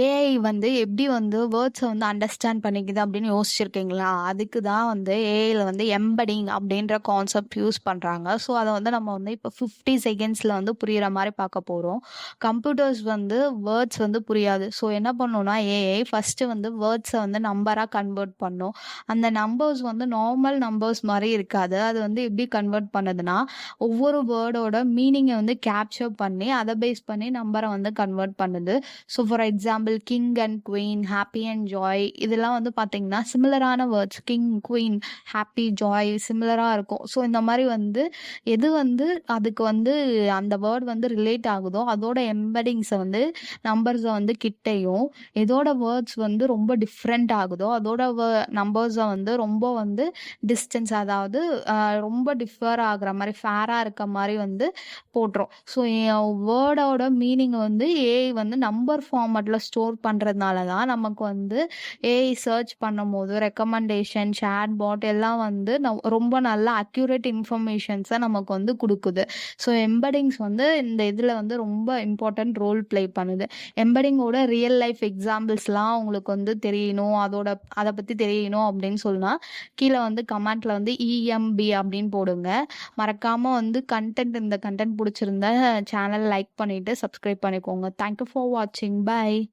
AI வந்து எப்படி வந்து வேர்ட்ஸை வந்து அண்டர்ஸ்டாண்ட் பண்ணிக்குது அப்படின்னு யோசிச்சிருக்கீங்களா? அதுக்கு தான் வந்து ஏஐல வந்து எம்படிங் அப்படின்ற கான்செப்ட் யூஸ் பண்ணுறாங்க. ஸோ அதை வந்து நம்ம வந்து இப்போ 50 செகண்ட்ஸில் வந்து புரிகிற மாதிரி பார்க்க போகிறோம். கம்ப்யூட்டர்ஸ் வந்து வேர்ட்ஸ் வந்து புரியாது. ஸோ என்ன பண்ணணும்னா ஏஐ ஃபஸ்ட்டு வந்து வேர்ட்ஸை வந்து நம்பராக கன்வெர்ட் பண்ணும். அந்த நம்பர்ஸ் வந்து நார்மல் நம்பர்ஸ் மாதிரி இருக்காது. அது வந்து எப்படி கன்வெர்ட் பண்ணுதுன்னா, ஒவ்வொரு வேர்டோட மீனிங்கை வந்து கேப்சர் பண்ணி அதை பேஸ் பண்ணி நம்பரை வந்து கன்வெர்ட் பண்ணுது. So for example king and queen, happy and joy இதெல்லாம் வந்து பார்த்தீங்கன்னா சிமிலரான words. King, queen, happy, joy சிமிலராக இருக்கும். ஸோ இந்த மாதிரி வந்து எது வந்து அதுக்கு வந்து அந்த வேர்ட் வந்து ரிலேட் ஆகுதோ அதோட எம்பெடிங்ஸை வந்து நம்பர்ஸை வந்து கிட்டையும், எதோட வேர்ட்ஸ் வந்து ரொம்ப டிஃப்ரெண்ட் ஆகுதோ அதோட நம்பர்ஸை வந்து ரொம்ப வந்து டிஸ்டன்ஸ், அதாவது ரொம்ப டிஃபர் ஆகுற மாதிரி ஃபேராக இருக்க மாதிரி வந்து போட்டுரும். ஸோ வேர்டோட மீனிங் வந்து ஏஐ வந்து நம்பர் ஃபார்மேட்டில் ஸ்டோர் பண்ணுறதுனால தான் நமக்கு வந்து ஏஐ சர்ச் பண்ணும் போது ரெக்கமெண்டேஷன், சேட் பாட் எல்லாம் வந்து ரொம்ப நல்ல அக்யூரேட் இன்ஃபர்மேஷன்ஸை நமக்கு வந்து கொடுக்குது. ஸோ எம்படிங்ஸ் வந்து இந்த இதில் வந்து ரொம்ப இம்பார்ட்டன்ட் ரோல் ப்ளே பண்ணுது. எம்படிங்கோட ரியல் லைஃப் எக்ஸாம்பிள்ஸ்லாம் உங்களுக்கு வந்து தெரியணும், அதை பற்றி தெரியணும் அப்படின்னு சொன்னால் கீழே வந்து கமெண்ட்ல வந்து இஎம்பி அப்படின்னு போடுங்க. மறக்காம வந்து இந்த கண்டென்ட் பிடிச்சிருந்தா சேனல் லைக் பண்ணிட்டு சப்ஸ்கிரைப் பண்ணிக்கோங்க. தேங்க்யூ ஃபார் வாட்சிங். பை.